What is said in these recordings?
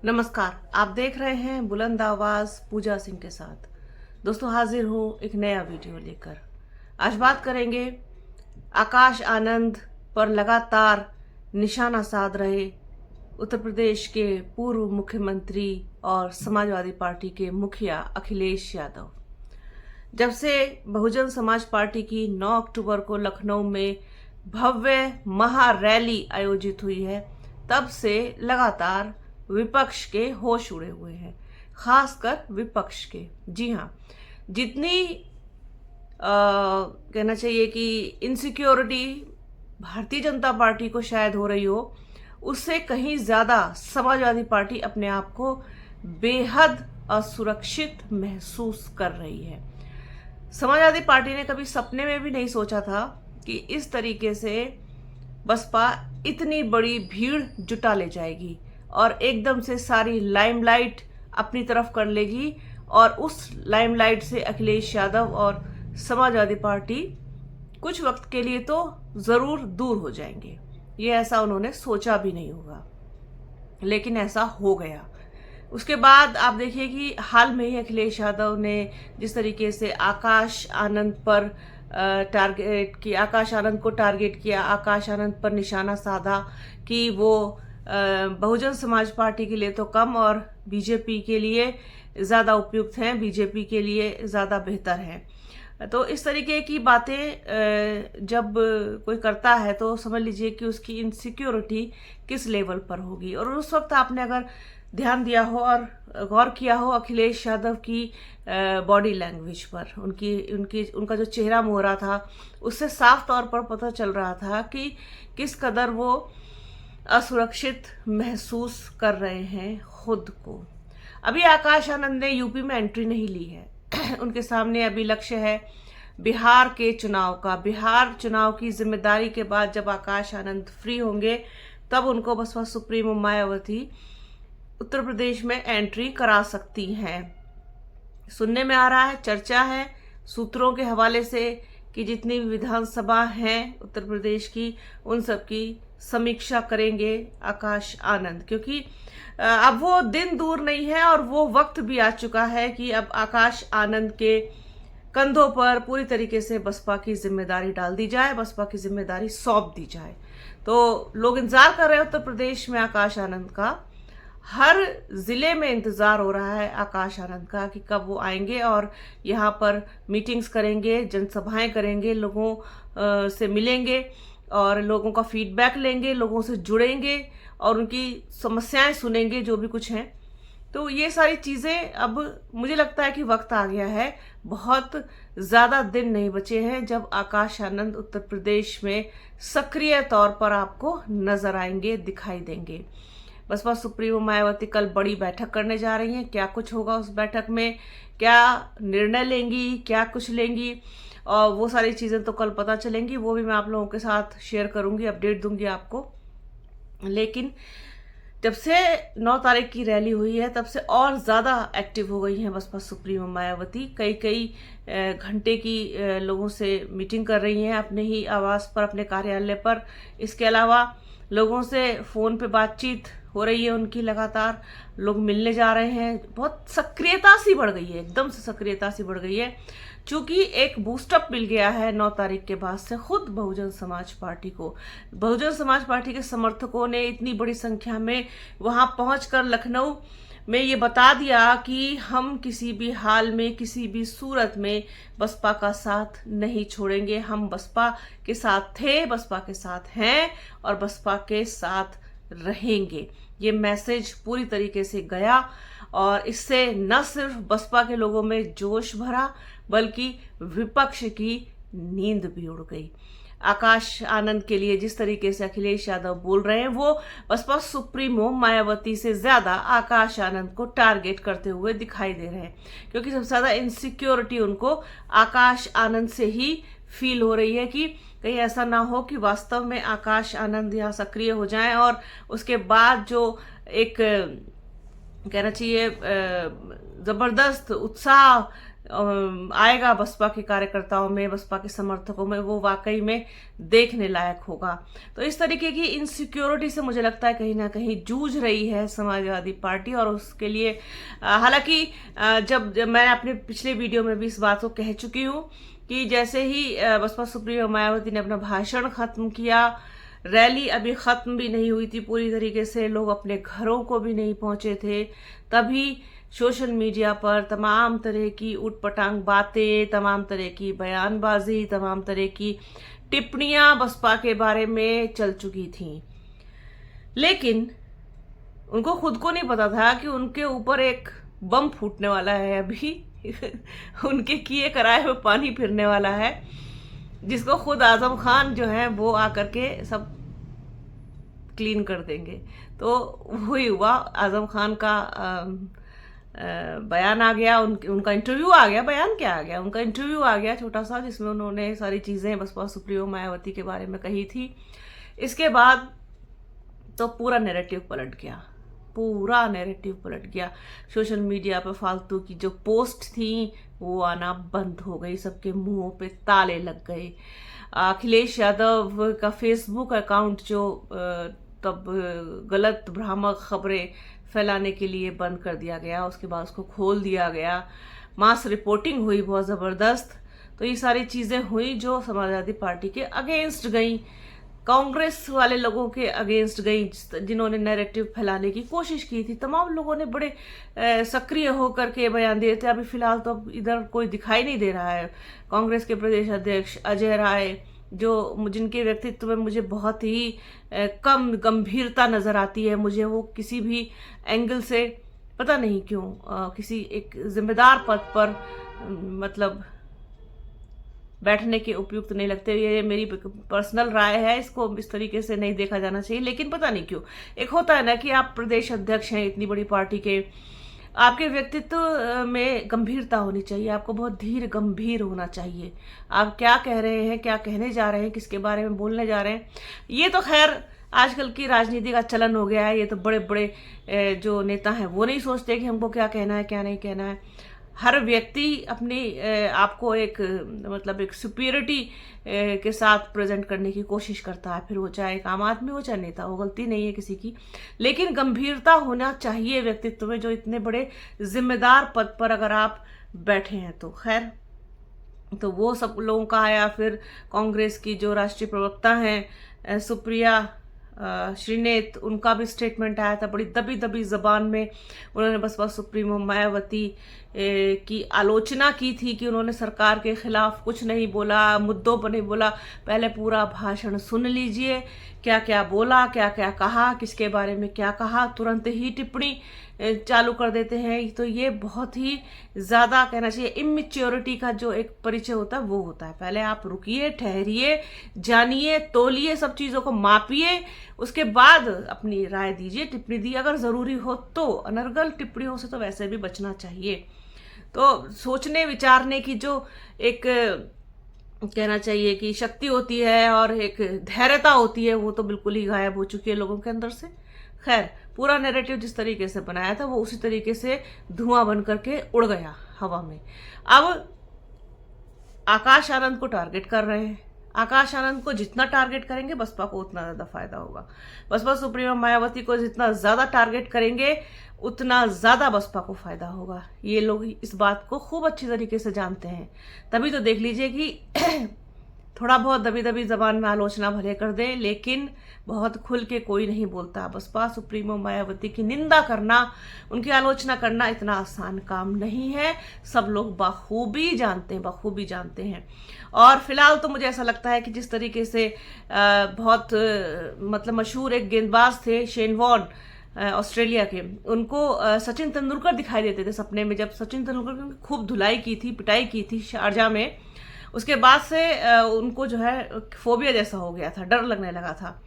नमस्कार, आप देख रहे हैं बुलंद आवाज पूजा सिंह के साथ। दोस्तों, हाजिर हूँ एक नया वीडियो लेकर। आज बात करेंगे आकाश आनंद पर लगातार निशाना साध रहे उत्तर प्रदेश के पूर्व मुख्यमंत्री और समाजवादी पार्टी के मुखिया अखिलेश यादव। जब से बहुजन समाज पार्टी की 9 अक्टूबर को लखनऊ में भव्य महारैली आयोजित हुई है, तब से लगातार विपक्ष के होश उड़े हुए हैं, खासकर विपक्ष के। जी हाँ, जितनी कहना चाहिए कि इनसिक्योरिटी भारतीय जनता पार्टी को शायद हो रही हो, उससे कहीं ज्यादा समाजवादी पार्टी अपने आप को बेहद असुरक्षित महसूस कर रही है। समाजवादी पार्टी ने कभी सपने में भी नहीं सोचा था कि इस तरीके से बसपा इतनी बड़ी भीड़ जुटा ले जाएगी और एकदम से सारी लाइमलाइट अपनी तरफ कर लेगी, और उस लाइमलाइट से अखिलेश यादव और समाजवादी पार्टी कुछ वक्त के लिए तो जरूर दूर हो जाएंगे। ये ऐसा उन्होंने सोचा भी नहीं होगा, लेकिन ऐसा हो गया। उसके बाद आप देखिए कि हाल में ही अखिलेश यादव ने जिस तरीके से आकाश आनंद पर टारगेट किया, आकाश आनंद को टारगेट किया, आकाश आनंद पर निशाना साधा कि वो बहुजन समाज पार्टी के लिए तो कम और बीजेपी के लिए ज़्यादा उपयुक्त हैं, बीजेपी के लिए ज़्यादा बेहतर हैं। तो इस तरीके की बातें जब कोई करता है तो समझ लीजिए कि उसकी इनसिक्योरिटी किस लेवल पर होगी। और उस वक्त आपने अगर ध्यान दिया हो और गौर किया हो अखिलेश यादव की बॉडी लैंग्वेज पर, उनका जो चेहरा मोहरा था, उससे साफ तौर पर पता चल रहा था कि किस कदर वो असुरक्षित महसूस कर रहे हैं खुद को। अभी आकाश आनंद ने यूपी में एंट्री नहीं ली है। उनके सामने अभी लक्ष्य है बिहार के चुनाव का। बिहार चुनाव की जिम्मेदारी के बाद जब आकाश आनंद फ्री होंगे, तब उनको बसपा सुप्रीमो मायावती उत्तर प्रदेश में एंट्री करा सकती हैं। सुनने में आ रहा है, चर्चा है सूत्रों के हवाले से कि जितनी भी विधानसभा हैं उत्तर प्रदेश की, उन सब की समीक्षा करेंगे आकाश आनंद, क्योंकि अब वो दिन दूर नहीं है और वो वक्त भी आ चुका है कि अब आकाश आनंद के कंधों पर पूरी तरीके से बसपा की जिम्मेदारी डाल दी जाए, बसपा की जिम्मेदारी सौंप दी जाए। तो लोग इंतजार कर रहे हैं उत्तर प्रदेश में आकाश आनंद का। हर जिले में इंतजार हो रहा है आकाश आनंद का कि कब वो आएंगे और यहाँ पर मीटिंग्स करेंगे, जनसभाएं करेंगे, लोगों से मिलेंगे और लोगों का फीडबैक लेंगे, लोगों से जुड़ेंगे और उनकी समस्याएं सुनेंगे जो भी कुछ हैं। तो ये सारी चीजें, अब मुझे लगता है कि वक्त आ गया है, बहुत ज्यादा दिन नहीं बचे हैं जब आकाश आनंद उत्तर प्रदेश में सक्रिय तौर पर आपको नजर आएंगे, दिखाई देंगे। बसपा सुप्रीमो मायावती कल बड़ी बैठक करने जा रही हैं। क्या कुछ होगा उस बैठक में, क्या निर्णय लेंगी, क्या कुछ लेंगी, और वो सारी चीजें तो कल पता चलेंगी। वो भी मैं आप लोगों के साथ शेयर करूंगी, अपडेट दूंगी आपको। लेकिन जब से 9 तारीख की रैली हुई है, तब से और ज्यादा एक्टिव हो गई हैं बसपा सुप्रीमो मायावती। कई घंटे की लोगों से मीटिंग कर रही हैं अपने ही आवास पर, अपने कार्यालय पर। इसके अलावा लोगों से फोन पे बातचीत हो रही है उनकी, लगातार लोग मिलने जा रहे हैं। बहुत सक्रियता सी बढ़ गई है, एकदम से सक्रियता सी बढ़ गई है, चूंकि एक बूस्टअप मिल गया है 9 तारीख के बाद से खुद बहुजन समाज पार्टी को। बहुजन समाज पार्टी के समर्थकों ने इतनी बड़ी संख्या में वहां पहुंचकर लखनऊ में ये बता दिया कि हम किसी भी हाल में, किसी भी सूरत में बसपा का साथ नहीं छोड़ेंगे। हम बसपा के साथ थे, बसपा के साथ हैं और बसपा के साथ रहेंगे। ये मैसेज पूरी तरीके से गया और इससे न सिर्फ बसपा के लोगों में जोश भरा, बल्कि विपक्ष की नींद भी उड़ गई। आकाश आनंद के लिए जिस तरीके से अखिलेश यादव बोल रहे हैं, वो बसपा सुप्रीमो मायावती से ज्यादा आकाश आनंद को टारगेट करते हुए दिखाई दे रहे हैं, क्योंकि सबसे ज्यादा इनसिक्योरिटी उनको आकाश आनंद से ही फील हो रही है कि कहीं ऐसा ना हो कि वास्तव में आकाश आनंद यहाँ सक्रिय हो जाएं और उसके बाद जो एक कहना चाहिए जबरदस्त उत्साह आएगा बसपा के कार्यकर्ताओं में, बसपा के समर्थकों में, वो वाकई में देखने लायक होगा। तो इस तरीके की इनसिक्योरिटी से मुझे लगता है कहीं ना कहीं जूझ रही है समाजवादी पार्टी। और उसके लिए हालांकि जब मैं अपने पिछले वीडियो में भी इस बात को कह चुकी हूँ कि जैसे ही बसपा सुप्रीमो मायावती ने अपना भाषण खत्म किया, रैली अभी खत्म भी नहीं हुई थी पूरी तरीके से, लोग अपने घरों को भी नहीं पहुंचे थे, तभी सोशल मीडिया पर तमाम तरह की उटपटांग बातें, तमाम तरह की बयानबाजी, तमाम तरह की टिप्पणियां बसपा के बारे में चल चुकी थीं। लेकिन उनको खुद को नहीं पता था कि उनके ऊपर एक बम फूटने वाला है अभी उनके किए कराए हुए पानी फिरने वाला है, जिसको खुद आजम खान जो है वो आकर के सब क्लीन कर देंगे। तो वही हुआ, आजम खान का बयान आ गया, उनका इंटरव्यू आ गया, बयान क्या आ गया, उनका इंटरव्यू आ गया छोटा सा, जिसमें उन्होंने सारी चीज़ें बसपा सुप्रीमो मायावती के बारे में कही थी। इसके बाद तो पूरा नैरेटिव पलट गया, पूरा नैरेटिव पलट गया। सोशल मीडिया पर फालतू की जो पोस्ट थी वो आना बंद हो गई, सबके मुंहों पे ताले लग गए। अखिलेश यादव का फेसबुक अकाउंट जो तब गलत भ्रामक खबरें फैलाने के लिए बंद कर दिया गया, उसके बाद उसको खोल दिया गया। मास रिपोर्टिंग हुई बहुत ज़बरदस्त। तो ये सारी चीज़ें हुई जो समाजवादी पार्टी के अगेंस्ट गई, कांग्रेस वाले लोगों के अगेंस्ट गई, जिन्होंने नैरेटिव फैलाने की कोशिश की थी। तमाम लोगों ने बड़े सक्रिय होकर के बयान दिए थे। अभी फिलहाल तो अब इधर कोई दिखाई नहीं दे रहा है। कांग्रेस के प्रदेश अध्यक्ष अजय राय, जो जिनके व्यक्तित्व में मुझे बहुत ही कम गंभीरता नजर आती है, मुझे वो किसी भी एंगल से पता नहीं क्यों किसी एक जिम्मेदार पद पर मतलब बैठने के उपयुक्त नहीं लगते। ये मेरी पर्सनल राय है, इसको इस तरीके से नहीं देखा जाना चाहिए। लेकिन पता नहीं क्यों एक होता है ना कि आप प्रदेश अध्यक्ष हैं इतनी बड़ी पार्टी के, आपके व्यक्तित्व में गंभीरता होनी चाहिए, आपको बहुत धीर गंभीर होना चाहिए। आप क्या कह रहे हैं, क्या कहने जा रहे हैं, किसके बारे में बोलने जा रहे हैं, ये तो खैर आजकल की राजनीति का चलन हो गया है। ये तो बड़े बड़े जो नेता हैं वो नहीं सोचते कि हमको क्या कहना है क्या नहीं कहना है। हर व्यक्ति अपनी आपको एक मतलब एक सुपीरियरिटी के साथ प्रेजेंट करने की कोशिश करता है, फिर वो चाहे एक आम आदमी हो चाहे नेता हो, गलती नहीं है किसी की। लेकिन गंभीरता होना चाहिए व्यक्तित्व में, जो इतने बड़े जिम्मेदार पद पर अगर आप बैठे हैं। तो खैर, तो वो सब लोगों का आया। फिर कांग्रेस की जो राष्ट्रीय प्रवक्ता हैं सुप्रिया श्रीनेत, उनका भी स्टेटमेंट आया था। बड़ी दबी दबी जबान में उन्होंने बसपा सुप्रीमो मायावती की आलोचना की थी कि उन्होंने सरकार के खिलाफ कुछ नहीं बोला, मुद्दों पर नहीं बोला। पहले पूरा भाषण सुन लीजिए, क्या क्या बोला, क्या क्या कहा, किसके बारे में क्या कहा, तुरंत ही टिप्पणी चालू कर देते हैं। तो ये बहुत ही ज़्यादा कहना चाहिए इमेच्योरिटी का जो एक परिचय होता है वो होता है। पहले आप रुकिए, ठहरिए, जानिए, तोलिए, सब चीज़ों को मापिए, उसके बाद अपनी राय दीजिए, टिप्पणी दी अगर ज़रूरी हो तो। अनर्गल टिप्पणियों से तो वैसे भी बचना चाहिए। तो सोचने विचारने की जो एक कहना चाहिए कि शक्ति होती है और एक धैर्यता होती है, वो तो बिल्कुल ही गायब हो चुकी है लोगों के अंदर से। खैर, पूरा नैरेटिव जिस तरीके से बनाया था वो उसी तरीके से धुआं बन करके उड़ गया हवा में। अब आकाश आनंद को टारगेट कर रहे हैं। आकाश आनंद को जितना टारगेट करेंगे बसपा को उतना ज्यादा फायदा होगा। बसपा सुप्रीमो मायावती को जितना ज्यादा टारगेट करेंगे उतना ज्यादा बसपा को फायदा होगा। ये लोग इस बात को खूब अच्छी तरीके से जानते हैं। तभी तो देख लीजिए कि थोड़ा बहुत दबी दबी जबान में आलोचना भले कर दें, लेकिन बहुत खुल के कोई नहीं बोलता। बसपा सुप्रीमो मायावती की निंदा करना, उनकी आलोचना करना इतना आसान काम नहीं है। सब लोग बखूबी जानते हैं। और फिलहाल तो मुझे ऐसा लगता है कि जिस तरीके से बहुत मतलब मशहूर एक गेंदबाज थे शेन वॉर्न ऑस्ट्रेलिया के, उनको सचिन तेंदुलकर दिखाई देते थे सपने में। जब सचिन तेंदुलकर की खूब धुलाई की थी, पिटाई की थी शारजा में, उसके बाद से उनको जो है फोबिया जैसा हो गया था, डर लगने लगा था।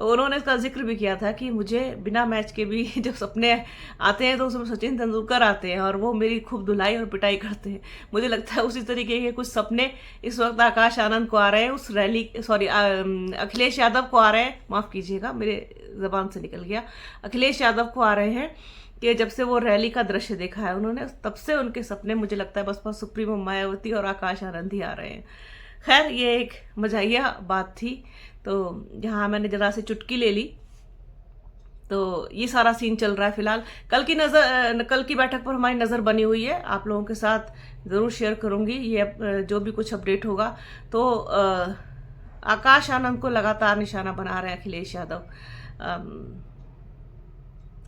उन्होंने इसका जिक्र भी किया था कि मुझे बिना मैच के भी जब सपने आते हैं तो उसमें सचिन तेंदुलकर आते हैं और वो मेरी खूब धुलाई और पिटाई करते हैं। मुझे लगता है उसी तरीके के कुछ सपने इस वक्त आकाश आनंद को आ रहे हैं, उस रैली सॉरी अखिलेश यादव को आ रहे हैं, माफ़ कीजिएगा मेरे ज़बान से निकल गया, अखिलेश यादव को आ रहे हैं कि जब से वो रैली का दृश्य देखा है उन्होंने, तब से उनके सपने मुझे लगता है बसपा सुप्रीमो मायावती और आकाश आनंद ही आ रहे हैं। खैर ये एक मजाहिया बात थी, तो यहाँ मैंने जरा से चुटकी ले ली। तो ये सारा सीन चल रहा है फिलहाल। कल की बैठक पर हमारी नज़र बनी हुई है, आप लोगों के साथ ज़रूर शेयर करूंगी ये जो भी कुछ अपडेट होगा। तो आकाश आनंद को लगातार निशाना बना रहे हैं अखिलेश यादव।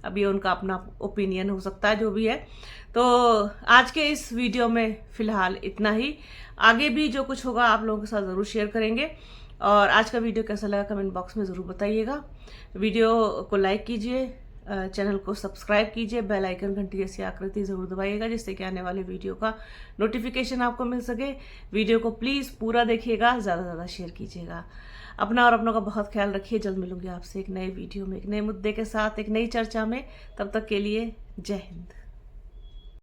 अब ये उनका अपना ओपिनियन हो सकता है जो भी है। तो आज के इस वीडियो में फिलहाल इतना ही, आगे भी जो कुछ होगा आप लोगों के साथ ज़रूर शेयर करेंगे। और आज का वीडियो कैसा लगा कमेंट बॉक्स में ज़रूर बताइएगा। वीडियो को लाइक कीजिए, चैनल को सब्सक्राइब कीजिए, बेल आइकन घंटी जैसी आकृति ज़रूर दबाइएगा जिससे कि आने वाले वीडियो का नोटिफिकेशन आपको मिल सके। वीडियो को प्लीज़ पूरा देखिएगा, ज़्यादा से ज़्यादा शेयर कीजिएगा। अपना और अपनों का बहुत ख्याल रखिए। जल्द मिलूंगी आपसे एक नए वीडियो में, एक नए मुद्दे के साथ, एक नई चर्चा में। तब तक के लिए जय हिंद।